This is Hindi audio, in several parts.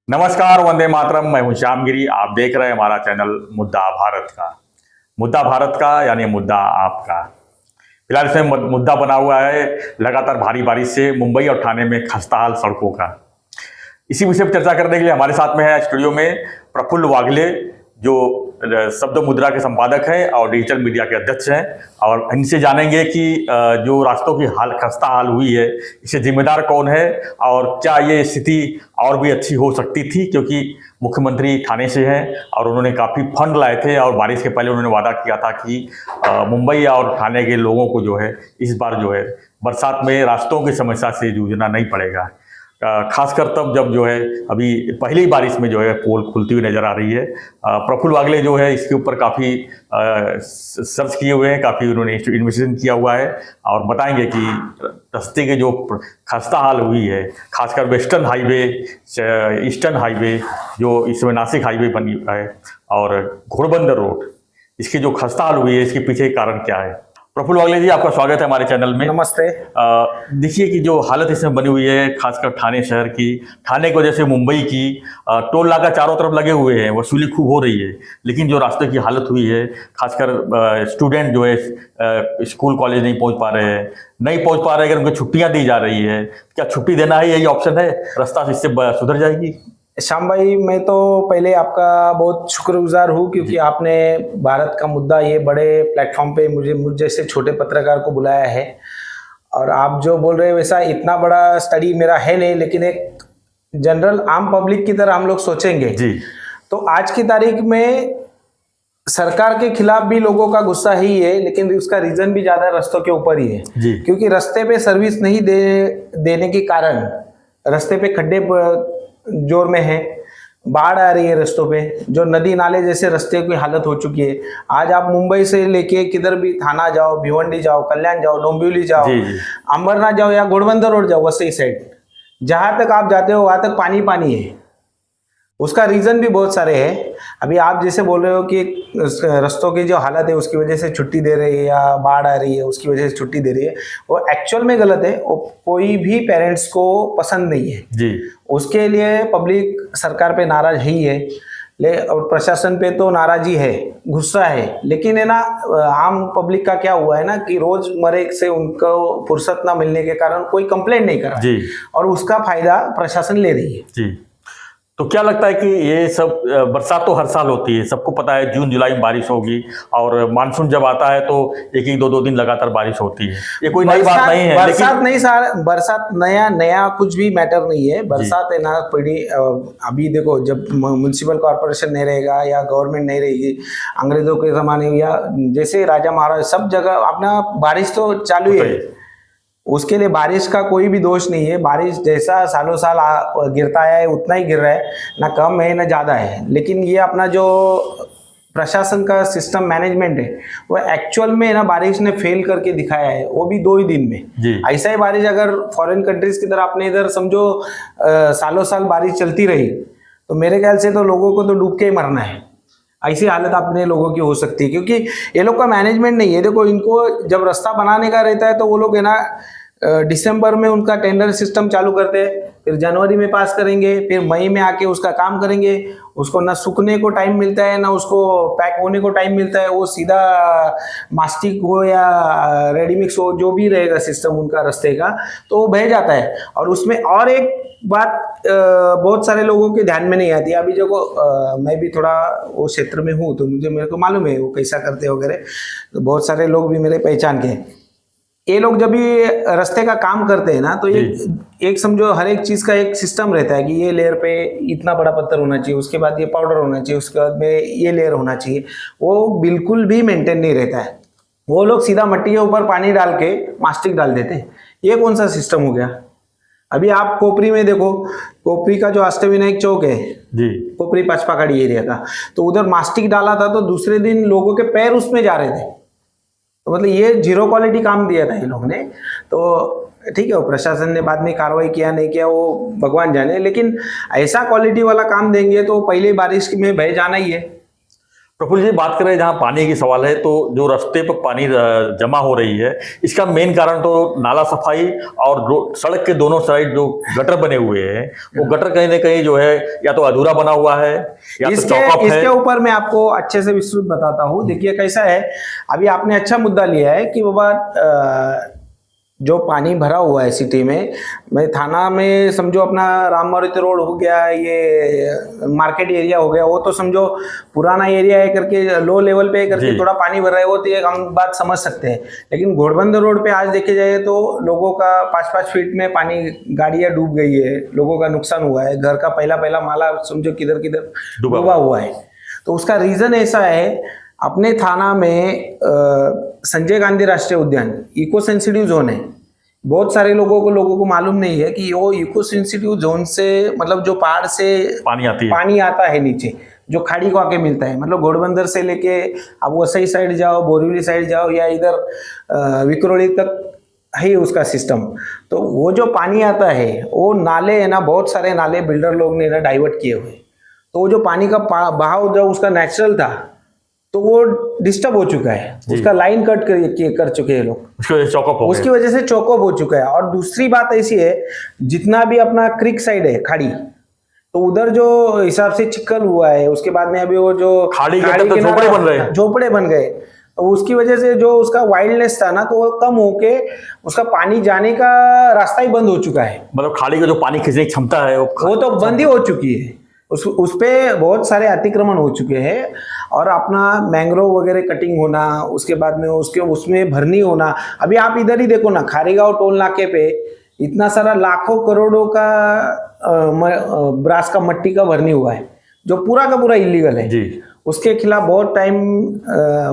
नमस्कार, वंदे मातरम। मैं हूं श्यामगिरी। आप देख रहे हैं हमारा चैनल मुद्दा भारत का यानी मुद्दा आपका। फिलहाल इसमें मुद्दा बना हुआ है लगातार भारी बारिश से मुंबई और ठाणे में खस्ताहाल सड़कों का। इसी विषय पर चर्चा करने के लिए हमारे साथ में है स्टूडियो में प्रफुल्ल वागले, जो शब्द मुद्रा के संपादक हैं और डिजिटल मीडिया के अध्यक्ष हैं। और इनसे जानेंगे कि जो रास्तों की खस्ता हाल हुई है, इससे जिम्मेदार कौन है और क्या ये स्थिति और भी अच्छी हो सकती थी, क्योंकि मुख्यमंत्री ठाणे से हैं और उन्होंने काफ़ी फंड लाए थे और बारिश के पहले उन्होंने वादा किया था कि मुंबई और ठाणे के लोगों को जो है इस बार जो है बरसात में रास्तों की समस्या से जूझना नहीं पड़ेगा। खासकर तब जब जो है अभी पहली बारिश में जो है पोल खुलती हुई नज़र आ रही है। प्रफुल्ल वागले जो है इसके ऊपर काफ़ी सर्च किए हुए हैं, काफ़ी उन्होंने इन्वेस्टिगेशन किया हुआ है और बताएंगे कि रास्ते के जो खस्ता हाल हुई है, खासकर वेस्टर्न हाईवे, ईस्टर्न हाईवे जो इसमें नासिक हाईवे बनी है और घोड़बंदर रोड, इसकी जो खस्ता हाल हुई है इसके पीछे कारण क्या है। प्रफुल्ल वागले जी, आपका स्वागत है हमारे चैनल में। नमस्ते। देखिए कि जो हालत इसमें बनी हुई है, खासकर ठाणे शहर की, ठाणे को जैसे मुंबई की, टोल नाका चारों तरफ लगे हुए हैं, वसूली खूब हो रही है, लेकिन जो रास्ते की हालत हुई है, खासकर स्टूडेंट जो है स्कूल कॉलेज नहीं पहुंच पा रहे हैं, अगर उनको छुट्टियां दी जा रही है, क्या छुट्टी देना है यही ऑप्शन है? रास्ता इससे सुधर जाएगी? श्याम भाई, मैं तो पहले आपका बहुत शुक्रगुजार हूँ क्योंकि आपने भारत का मुद्दा ये बड़े प्लेटफॉर्म पे मुझ जैसे छोटे पत्रकार को बुलाया है। और आप जो बोल रहे हैं वैसा इतना बड़ा स्टडी मेरा है नहीं, लेकिन एक जनरल आम पब्लिक की तरह हम लोग सोचेंगे जी। तो आज की तारीख में सरकार के खिलाफ भी लोगों का गुस्सा ही है, लेकिन उसका रीजन भी ज्यादा रास्तों के ऊपर ही है जी। क्योंकि रास्ते पे सर्विस नहीं देने के कारण रास्ते पे खड्डे जोर में है, बाढ़ आ रही है रास्तों पे, जो नदी नाले जैसे रास्ते की हालत हो चुकी है। आज आप मुंबई से लेके किधर भी थाना जाओ, भिवंडी जाओ, कल्याण जाओ, डोंबिवली जाओ, अंबरनाथ जाओ या घोड़बंदर रोड जाओ, वसई साइड, जहां तक आप जाते हो वहां तक पानी पानी है। उसका रीजन भी बहुत सारे हैं। अभी आप जैसे बोल रहे हो कि रास्तों की जो हालत है उसकी वजह से छुट्टी दे रही है या बाढ़ आ रही है उसकी वजह से छुट्टी दे रही है, वो एक्चुअल में गलत है। वो कोई भी पेरेंट्स को पसंद नहीं है जी। उसके लिए पब्लिक सरकार पे नाराज ही है, और प्रशासन पे तो नाराजी है, गुस्सा है। लेकिन है ना, आम पब्लिक का क्या हुआ है ना कि रोजमर्रे से उनको फुर्सत ना मिलने के कारण कोई कंप्लेंट नहीं कर रहा है और उसका फायदा प्रशासन ले रही है। जी। तो क्या लगता है कि ये सब बरसात तो हर साल होती है, सबको पता है जून जुलाई में बारिश होगी, और मानसून जब आता है तो एक एक दो दिन लगातार बारिश होती है, ये कोई नई बात नहीं है। बरसात नहीं सारा बरसात नया कुछ भी मैटर नहीं है। बरसात है ना पड़ी। अभी देखो, जब म्युनिसिपल कॉर्पोरेशन नहीं रहेगा या गवर्नमेंट नहीं रहेगी, अंग्रेजों के जमाने या जैसे राजा महाराज सब जगह अपना बारिश तो चालू ही है। उसके लिए बारिश का कोई भी दोष नहीं है। बारिश जैसा सालों साल गिरता है उतना ही गिर रहा है, ना कम है ना ज़्यादा है। लेकिन ये अपना जो प्रशासन का सिस्टम मैनेजमेंट है वो एक्चुअल में ना बारिश ने फेल करके दिखाया है, वो भी 2 ही दिन में। ऐसा ही बारिश अगर फॉरेन कंट्रीज की तरह अपने इधर समझो सालों साल बारिश चलती रही तो मेरे ख्याल से तो लोगों को तो डूब के ही मरना है। ऐसी हालत अपने लोगों की हो सकती है क्योंकि ये लोग का मैनेजमेंट नहीं है। देखो, इनको जब रास्ता बनाने का रहता है तो वो लोग है ना दिसंबर में उनका टेंडर सिस्टम चालू करते हैं, फिर जनवरी में पास करेंगे, फिर मई में आके उसका काम करेंगे। उसको ना सूखने को टाइम मिलता है ना उसको पैक होने को टाइम मिलता है। वो सीधा मास्टिक हो या रेडीमिक्स हो, जो भी रहेगा सिस्टम उनका रास्ते का, तो वो बह जाता है। और उसमें और एक बात बहुत सारे लोगों के ध्यान में नहीं आती। अभी देखो, मैं भी थोड़ा वो क्षेत्र में हूँ तो मेरे को मालूम है वो कैसा करते वगैरह। तो बहुत सारे लोग भी मेरे पहचान के हैं। ये लोग जब भी रास्ते का काम करते हैं ना तो एक समझो हर एक चीज़ का एक सिस्टम रहता है कि ये लेयर पे इतना बड़ा पत्थर होना चाहिए, उसके बाद ये पाउडर होना चाहिए, उसके बाद में ये लेयर होना चाहिए। वो बिल्कुल भी मेंटेन नहीं रहता है। वो लोग सीधा मिट्टी के ऊपर पानी डाल के मास्टिक डाल देते हैं। ये कौन सा सिस्टम हो गया? अभी आप कोपरी में देखो, कोपरी का जो अष्टविनायक चौक है जी, कोपरी पचपाकड़ी एरिया का, तो उधर मास्टिक डाला था तो दूसरे दिन लोगों के पैर उसमें जा रहे थे। तो मतलब ये जीरो क्वालिटी काम दिया था इन लोगों ने। तो ठीक है, वो प्रशासन ने बाद में कार्रवाई किया नहीं किया वो भगवान जाने, लेकिन ऐसा क्वालिटी वाला काम देंगे तो पहले बारिश में बह जाना ही है। प्रफुल्ल जी बात करें जहाँ पानी की सवाल है, तो जो रास्ते पर पानी जमा हो रही है, इसका मेन कारण तो नाला सफाई और सड़क के दोनों साइड जो गटर बने हुए हैं, वो गटर कहीं ना कहीं जो है या तो अधूरा बना हुआ है या तो चौकअप है। इसके ऊपर मैं आपको अच्छे से विस्तृत बताता हूँ। देखिए कैसा है, अभी आपने अच्छा मुद्दा लिया है कि बाबा जो पानी भरा हुआ है सिटी में, मैं थाना में समझो अपना राम मारुति रोड हो गया, ये मार्केट एरिया हो गया, वो तो समझो पुराना एरिया है करके लो लेवल पे करके थोड़ा पानी भर रहा है, वो तो एक हम बात समझ सकते हैं। लेकिन घोड़बंदर रोड पे आज देखे जाए तो लोगों का 5-5 फीट में पानी, गाड़ियां डूब गई है, लोगों का नुकसान हुआ है, घर का पहला माला समझो किधर किधर डूबा हुआ है। तो उसका रीजन ऐसा है, अपने थाना में संजय गांधी राष्ट्रीय उद्यान इको सेंसिटिव जोन है। बहुत सारे लोगों को मालूम नहीं है कि वो इको सेंसिटिव जोन से मतलब जो पहाड़ से पानी आता है नीचे, जो खाड़ी को आके मिलता है, मतलब घोड़बंदर से लेके आप वसई साइड जाओ, बोरीवली साइड जाओ या इधर विक्रोली तक है उसका सिस्टम। तो वो जो पानी आता है वो नाले है ना, बहुत सारे नाले बिल्डर लोग ने ना डाइवर्ट किए हुए। तो वो जो पानी का बहाव जो उसका नेचुरल था तो वो डिस्टर्ब हो चुका है, उसका लाइन कट कर चुके हैं लोग, उसकी वजह से चौकअप हो चुका है। और दूसरी बात ऐसी है, जितना भी अपना क्रिक साइड है खाड़ी, तो उधर जो हिसाब से चिक्कल हुआ है, उसके बाद में अभी वो जो खाड़ी के झोपड़े बन गए, तो उसकी वजह से जो उसका वाइल्डनेस था ना, तो वो कम होके उसका पानी जाने का रास्ता ही बंद हो चुका है। मतलब खाड़ी का जो पानी खींचने की क्षमता है वो तो बंद ही हो चुकी है। उस पे बहुत सारे अतिक्रमण हो चुके हैं, और अपना मैंग्रोव वगैरह कटिंग होना, उसके बाद में उसमें भरनी होना। अभी आप इधर ही देखो ना, खारीगांव टोल नाके पे इतना सारा लाखों करोड़ों का ब्रास का मट्टी का भरनी हुआ है, जो पूरा का पूरा इलीगल है जी। उसके खिलाफ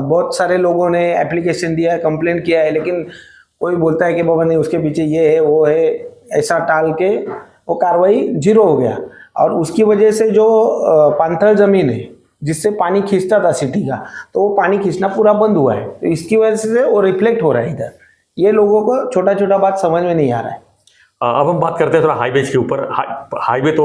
बहुत सारे लोगों ने एप्लीकेशन दिया है, कंप्लेंट किया है, लेकिन कोई बोलता है कि बाबा नहीं, उसके पीछे ये है वो है, ऐसा टाल के वो कार्रवाई जीरो हो गया। और उसकी वजह से जो पांथर जमीन है जिससे पानी खींचता था सिटी का, तो वो पानी खींचना पूरा बंद हुआ है। तो इसकी वजह से वो रिफ्लेक्ट हो रहा है इधर। ये लोगों को छोटा छोटा बात समझ में नहीं आ रहा है। अब हम बात करते हैं थोड़ा हाईवेज के ऊपर। हाईवे तो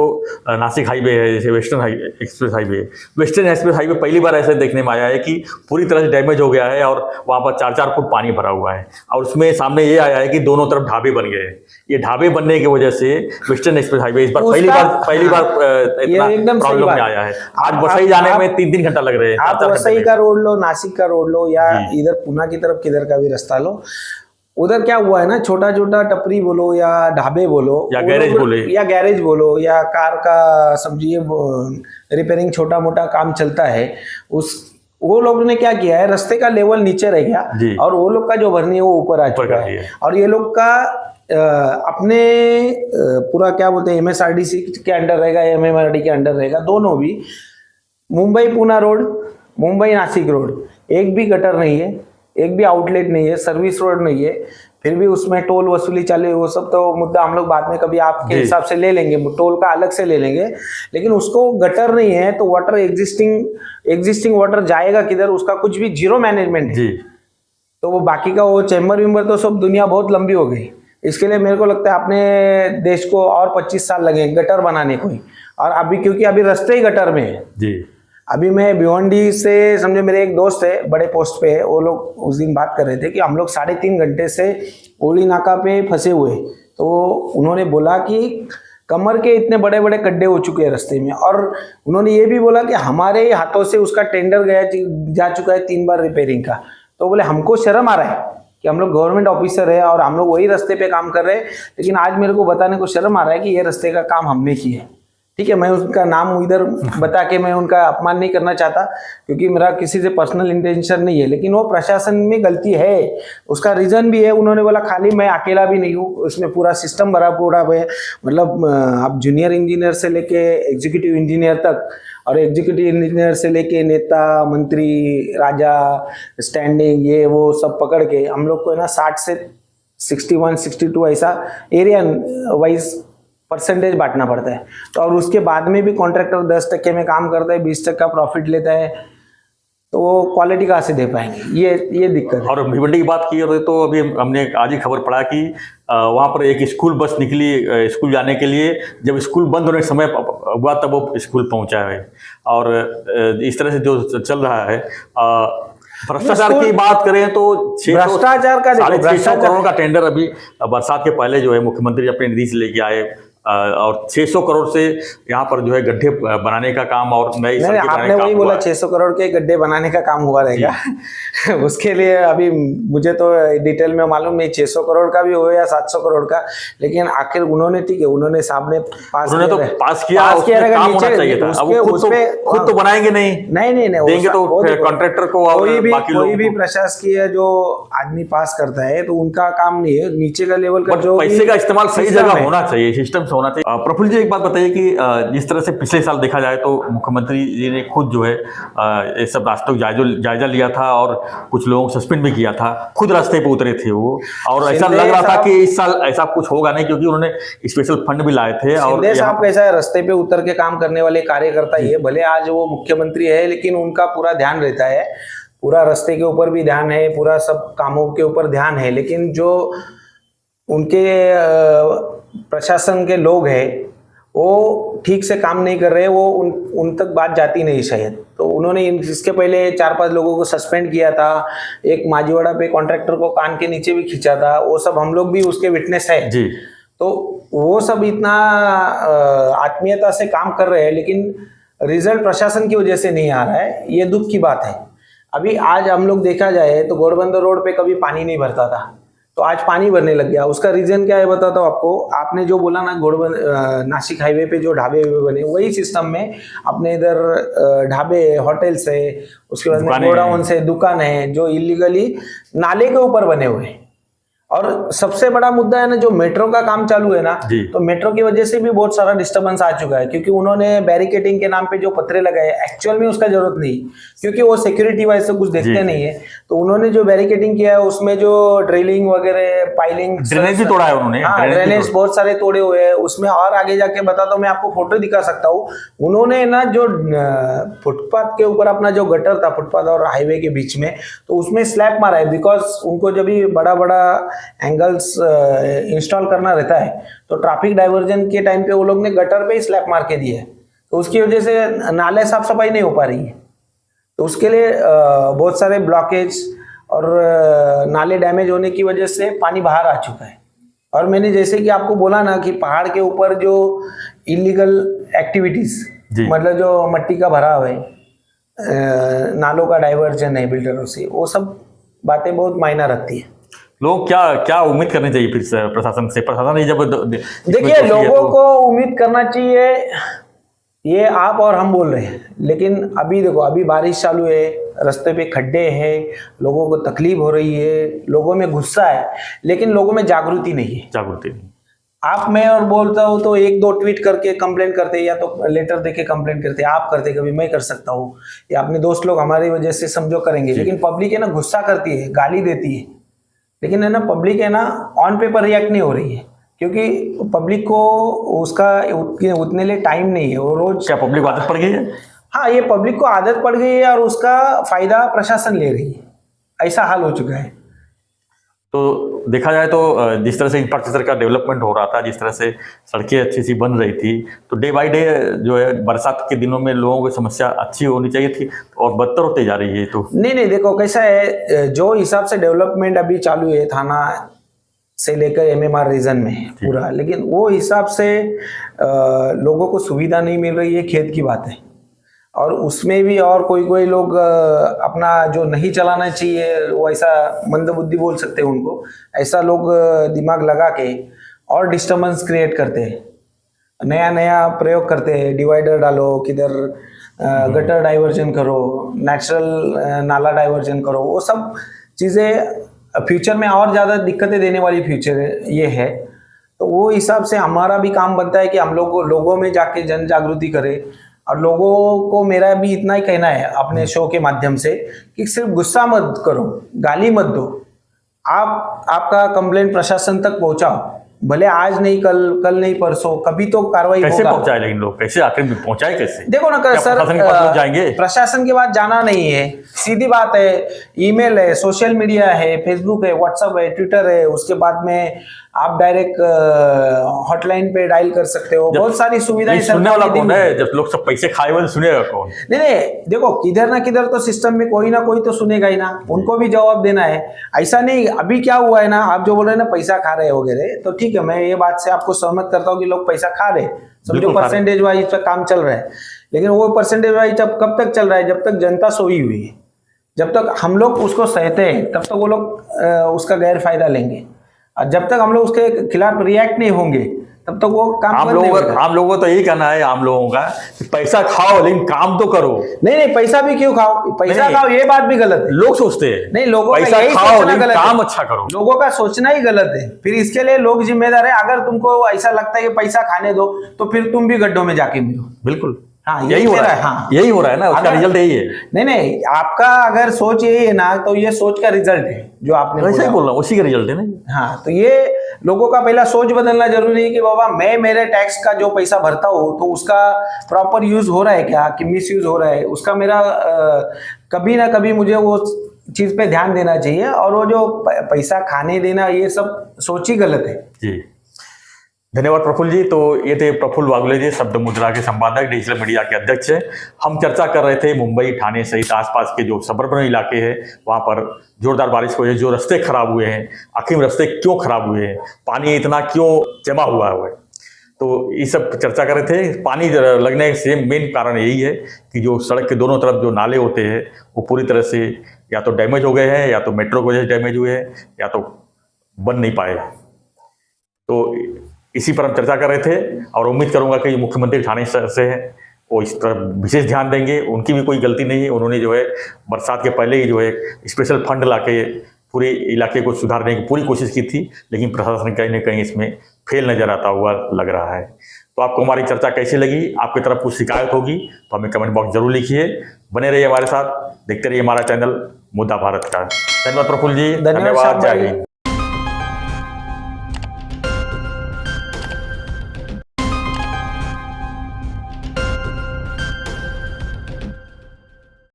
नासिक हाईवे है, जैसे western express highway. Western express highway पहली बार ऐसे देखने में आया है कि पूरी तरह से डैमेज हो गया है और वहाँ पर 4-4 फुट पानी भरा हुआ है, और उसमें सामने ये आया है कि दोनों तरफ ढाबे बन गए। ये ढाबे बनने की वजह से वेस्टर्न एक्सप्रेस हाईवे इस बार पहली बार इतना प्रॉब्लम में आया है। आज वसई जाने में 3-3 घंटा लग रहे हैं। आप वसई का रोड लो, नासिक का रोड लो, या इधर पुणे की तरफ किधर का भी रास्ता लो, उधर क्या हुआ है ना, छोटा छोटा टपरी बोलो या ढाबे बोलो या गैरेज बोलो या कार का समझिए रिपेयरिंग छोटा मोटा काम चलता है, वो लोगों ने क्या किया है, रास्ते का लेवल नीचे रह गया और वो लोग का जो भरनी है वो ऊपर आ चुका है। और ये लोग का अपने पूरा क्या बोलते हैं, MSRDC के अंडर रहेगा, MMRD के अंडर रहेगा, दोनों भी। मुंबई पुणे रोड, मुंबई नासिक रोड, एक भी गटर नहीं है, एक भी आउटलेट नहीं है, सर्विस रोड नहीं है, फिर भी उसमें टोल वसूली चालू है। वो सब तो मुद्दा हम लोग बाद में कभी आपके हिसाब से ले लेंगे, टोल का अलग से ले लेंगे। लेकिन उसको गटर नहीं है तो वाटर एग्जिस्टिंग वाटर जाएगा किधर, उसका कुछ भी जीरो मैनेजमेंट है। तो वो बाकी का वो चैम्बर विम्बर तो सब दुनिया बहुत लंबी हो गई। इसके लिए मेरे को लगता है अपने देश को और 25 साल लगे गटर बनाने को ही। और अभी क्योंकि अभी रास्ते ही गटर में है जी। अभी मैं भिवंडी से, समझे मेरे एक दोस्त है बड़े पोस्ट पे है, वो लोग उस दिन बात कर रहे थे कि हम लोग 3.5 घंटे से ओली नाका पे फंसे हुए। तो उन्होंने बोला कि कमर के इतने बड़े बड़े गड्ढे हो चुके हैं रास्ते में, और उन्होंने ये भी बोला कि हमारे हाथों से उसका टेंडर जा चुका है 3 बार रिपेयरिंग का। तो बोले हमको शर्म आ रहा है कि हम लोग गवर्नमेंट ऑफिसर है और हम लोग वही रास्ते पे काम कर रहे हैं, लेकिन आज मेरे को बताने को शर्म आ रहा है कि ये रास्ते का काम हमने किया है। ठीक है, मैं उनका नाम इधर बता के मैं उनका अपमान नहीं करना चाहता, क्योंकि मेरा किसी से पर्सनल इंटेंशन नहीं है, लेकिन वो प्रशासन में गलती है। उसका रीजन भी है, उन्होंने बोला खाली मैं अकेला भी नहीं हूँ, उसमें पूरा सिस्टम भरा पूरा है। मतलब आप जूनियर इंजीनियर से लेके एग्जीक्यूटिव इंजीनियर तक, और एग्जीक्यूटिव इंजीनियर से लेके नेता मंत्री राजा स्टैंडिंग ये वो सब पकड़ के हम लोग को है ना 60 से 61-62 ऐसा एरिया वाइज परसेंटेज बांटना पड़ता है। तो और उसके बाद में भी कॉन्ट्रैक्टर 10% में काम करता है, 20% प्रॉफिट लेता है। तो वो क्वालिटी कहाँ से दे पाएंगे, ये दिक्कत है। और भिवंडी की बात की जाए तो अभी हमने आज ही खबर पढ़ा कि वहाँ पर एक स्कूल बस निकली स्कूल जाने के लिए, जब स्कूल बंद होने का समय हुआ तब वो स्कूल पहुँचा है। और इस तरह से जो चल रहा है, भ्रष्टाचार की बात करें तो भ्रष्टाचार का 650 करोड़ का टेंडर अभी बरसात के पहले जो है मुख्यमंत्री अपने निधि से लेके आए, और 600 करोड़ से यहाँ पर जो है गड्ढे बनाने का काम और नई सड़कें बनाने आपने का वही काम बोला हुआ है। 600 करोड़ के गड्ढे बनाने का काम हुआ रहेगा उसके लिए अभी मुझे तो डिटेल में मालूम नहीं 600 करोड़ का भी हो या 700 करोड़ का, लेकिन आखिर उन्होंने ठीक है, उन्होंने साहब ने पास किया, उसमें काम होना चाहिए था। अब खुद तो बनाएंगे नहीं देंगे तो कॉन्ट्रैक्टर को और बाकी लोगों कोई भी प्रशासकीय जो आदमी पास करता है तो उनका काम नहीं है, नीचे का लेवल का जो पैसे का इस्तेमाल सही जगह होना चाहिए, सिस्टम से होना चाहिए। प्रफुल्ल जी एक बात बताइए कि जिस तरह से पिछले साल देखा जाए तो मुख्यमंत्री जी ने खुद जो है ये सब रास्तों का जायजा लिया था और कुछ लोगों को सस्पेंड भी किया था, खुद रास्ते पे उतरे थे वो, और ऐसा लग रहा था कि इस साल ऐसा कुछ होगा नहीं क्योंकि उन्होंने स्पेशल फंड भी लाए थे। और साहब कैसा है, रास्ते पे उतर के काम करने वाले कार्यकर्ता ही है, भले आज वो मुख्यमंत्री है लेकिन उनका पूरा ध्यान रहता है, पूरा रास्ते के ऊपर भी ध्यान है, पूरा सब कामों के ऊपर ध्यान है, लेकिन जो उनके प्रशासन के लोग हैं वो ठीक से काम नहीं कर रहे, वो उन तक बात जाती नहीं शायद। तो उन्होंने इसके पहले 4-5 लोगों को सस्पेंड किया था, एक माजीवाड़ा पे कॉन्ट्रैक्टर को कान के नीचे भी खींचा था, वो सब हम लोग भी उसके विटनेस है जी। तो वो सब इतना आत्मीयता से काम कर रहे हैं, लेकिन रिजल्ट प्रशासन की वजह से नहीं आ रहा है, ये दुख की बात है। अभी आज हम लोग देखा जाए तो घोड़बंदर रोड पे कभी पानी नहीं भरता था, तो आज पानी भरने लग गया। उसका रीजन क्या है बताता हूँ आपको। आपने जो बोला ना नासिक हाईवे पे जो ढाबे बने, वही सिस्टम में अपने इधर ढाबे होटल्स है, उसके बाद गोडाउन से दुकान है जो इलीगली नाले के ऊपर बने हुए हैं। और सबसे बड़ा मुद्दा है ना, जो मेट्रो का काम चालू है ना, तो मेट्रो की वजह से भी बहुत सारा डिस्टर्बेंस आ चुका है, क्योंकि उन्होंने बैरिकेडिंग के नाम पे जो पत्रे लगाए, एक्चुअल में उसका जरूरत नहीं, क्योंकि वो सिक्योरिटी वाइज से कुछ देखते नहीं है। तो उन्होंने जो बैरिकेडिंग किया है उसमें जो ड्रिलिंग वगैरह, पाइलिंग, ड्रेनेज भी तोड़ा है उन्होंने। हाँ, ड्रेनेज बहुत सारे तोड़े हुए हैं उसमें। और आगे जाके बताता हूँ, मैं आपको फोटो दिखा सकता हूँ। उन्होंने ना जो फुटपाथ के ऊपर अपना जो गटर था, फुटपाथ और हाईवे के बीच में, तो उसमें स्लैब मारा है, बिकॉज उनको जब भी बड़ा बड़ा एंगल्स इंस्टॉल करना रहता है तो ट्रैफिक डाइवर्जन के टाइम पे वो लोग ने गटर पे ही स्लैब मार के दिया है, तो उसकी वजह से नाले साफ सफाई नहीं हो पा रही है। तो उसके लिए बहुत सारे ब्लॉकेज और नाले डैमेज होने की वजह से पानी बाहर आ चुका है। और मैंने जैसे कि आपको बोला ना कि पहाड़ के ऊपर जो इलीगल एक्टिविटीज, मतलब जो मट्टी का भराव है, नालों का डाइवर्जन है बिल्डरों से, वो सब बातें बहुत मायना रखती है। लोग क्या उम्मीद करनी चाहिए फिर प्रशासन से? प्रशासन जब देखिए, लोगों को उम्मीद करना चाहिए, ये आप और हम बोल रहे हैं, लेकिन अभी देखो, अभी बारिश चालू है, रास्ते पे खड्डे हैं, लोगों को तकलीफ हो रही है, लोगों में गुस्सा है, लेकिन लोगों में जागृति नहीं है। जागृति नहीं। आप मैं और बोलता हूँ तो 1-2 ट्वीट करके कंप्लेंट करते, या तो लेटर देके कंप्लेंट करते, आप करते, कभी मैं कर सकता हूँ, या अपने दोस्त लोग हमारी वजह से समझो करेंगे, लेकिन पब्लिक है ना गुस्सा करती है, गाली देती है, लेकिन है ना पब्लिक है ना ऑन पेपर रिएक्ट नहीं हो रही है, क्योंकि पब्लिक को उसका उतने लिए टाइम नहीं है। वो रोज, क्या पब्लिक को आदत पड़ गई है? हाँ, ये पब्लिक को आदत पड़ गई है और उसका फायदा प्रशासन ले रही है, ऐसा हाल हो चुका है। तो देखा जाए तो जिस तरह से इंफ्रास्ट्रक्चर का डेवलपमेंट हो रहा था, जिस तरह से सड़कें अच्छी सी बन रही थी, तो डे बाय डे जो है बरसात के दिनों में लोगों की समस्या अच्छी होनी चाहिए थी और बदतर होती जा रही है। तो नहीं, देखो कैसा है, जो हिसाब से डेवलपमेंट अभी चालू है थाना से लेकर MMR रीजन में पूरा, लेकिन वो हिसाब से लोगों को सुविधा नहीं मिल रही है, खेत की बात है। और उसमें भी और कोई लोग अपना जो नहीं चलाना चाहिए, वो ऐसा मंदबुद्धि बोल सकते हैं उनको, ऐसा लोग दिमाग लगा के और डिस्टर्बेंस क्रिएट करते हैं, नया प्रयोग करते हैं, डिवाइडर डालो, किधर गटर डाइवर्जन करो, नेचुरल नाला डाइवर्जन करो, वो सब चीज़ें फ्यूचर में और ज़्यादा दिक्कतें देने वाली फ्यूचर ये है। तो वो हिसाब से हमारा भी काम बनता है कि हम लोगों में जाके जन जागृति करें। और लोगों को मेरा भी इतना ही कहना है अपने शो के माध्यम से कि सिर्फ गुस्सा मत करो, गाली मत दो, आपका कंप्लेंट प्रशासन तक पहुंचाओ, भले आज नहीं, कल नहीं, परसों, कभी तो कार्रवाई कैसे होगा। पहुंचाए लेकिन लोग, कैसे आखिर में पहुंचाए कैसे? देखो ना क्या सर, प्रशासन के पास लोग जाएंगे? प्रशासन के पास जाना नहीं है, सीधी बात है। ईमेल है, सोशल मीडिया है, फेसबुक है, व्हाट्सएप है, ट्विटर है, उसके बाद में आप डायरेक्ट हॉटलाइन पे डायल कर सकते हो। बहुत सारी सुविधाएं सुनने वाला सरकार ने कौन दी हुई है? जब लोग सब पैसे खाए हुए तो सुनेगा कौन? नहीं, देखो किधर ना किधर तो सिस्टम में कोई ना कोई तो सुनेगा ही ना, उनको भी जवाब देना है। ऐसा नहीं, अभी क्या हुआ है ना, आप जो बोल रहे हैं ना पैसा खा रहे वगैरह, तो ठीक है, मैं ये बात से आपको सहमत करता हूँ कि लोग पैसा खा रहे, समझो बिल्कुल खा रहे। परसेंटेज वाइज पे काम चल रहा है। लेकिन वो परसेंटेज वाइज कब तक चल रहा है? जब तक जनता सोई हुई है, जब तक हम लोग उसको सहते हैं तब तक वो लोग उसका गैर फायदा लेंगे, और जब तक हम लोग उसके खिलाफ रिएक्ट नहीं होंगे तब तक वो काम आम बंद नहीं लोगों होगा। का, आम लोगों को तो यही कहना है, आम लोगों का कि पैसा खाओ लेकिन काम तो करो। नहीं, पैसा भी क्यों खाओ, पैसा नहीं, खाओ ये बात भी गलत है। लोग सोचते हैं नहीं, लोगों का पैसा यही खाओ सोचना लेकिन गलत है। काम अच्छा करो। लोगों का सोचना ही गलत है, फिर इसके लिए लोग जिम्मेदार है। अगर तुमको ऐसा लगता है कि पैसा खाने दो, तो फिर तुम भी गड्ढों में जाके मिलो। बिल्कुल, हाँ, यही हो रहा है। हाँ, यही हो रहा है ना, उसका अगर- रिजल्ट यही है। नहीं, आपका अगर सोच यही है ना, तो ये सोच का रिजल्ट है जो आपने वैसे ही बोला। बोल रहा हूँ, उसी का रिजल्ट है ना। हाँ, तो ये लोगों का पहला सोच बदलना जरूरी है कि बाबा मैं मेरे टैक्स का जो पैसा भरता हूँ तो उसका प्रॉपर यूज हो रहा है क्या, कि मिस यूज हो रहा है उसका, मेरा कभी ना कभी मुझे वो चीज पे ध्यान देना चाहिए। और वो जो पैसा खाने देना, ये सब सोच ही गलत है। जी, धन्यवाद प्रफुल्ल जी। तो ये थे प्रफुल्ल वागले जी, शब्द मुद्रा के संपादक, डिजिटल मीडिया के अध्यक्ष हैं। हम चर्चा कर रहे थे मुंबई, ठाणे सहित आसपास के जो सबर्बन इलाके हैं वहाँ पर जोरदार बारिश की वजह से जो रास्ते खराब हुए हैं, आखिर रास्ते क्यों खराब हुए हैं, पानी इतना क्यों जमा हुआ है, तो ये सब चर्चा कर रहे थे। पानी लगने से मेन कारण यही है कि जो सड़क के दोनों तरफ जो नाले होते हैं वो पूरी तरह से या तो डैमेज हो गए हैं, या तो मेट्रो की वजह से डैमेज हुए हैं, या तो बन नहीं पाए। तो इसी पर हम चर्चा कर रहे थे और उम्मीद करूंगा कि मुख्यमंत्री ठाणे से हैं वो इस पर विशेष ध्यान देंगे। उनकी भी कोई गलती नहीं है, उन्होंने जो है बरसात के पहले ही जो है स्पेशल फंड लाके पूरे इलाके को सुधारने की पूरी कोशिश की थी, लेकिन प्रशासन कहीं ना कहीं इसमें फेल नजर आता हुआ लग रहा है। तो आपको हमारी चर्चा कैसी लगी? आपकी तरफ कुछ शिकायत होगी तो हमें कमेंट बॉक्स जरूर लिखिए। बने रहिए हमारे साथ, देखते रहिए हमारा चैनल मुद्दा भारत का। धन्यवाद प्रफुल्ल जी, धन्यवाद, जय हिंद।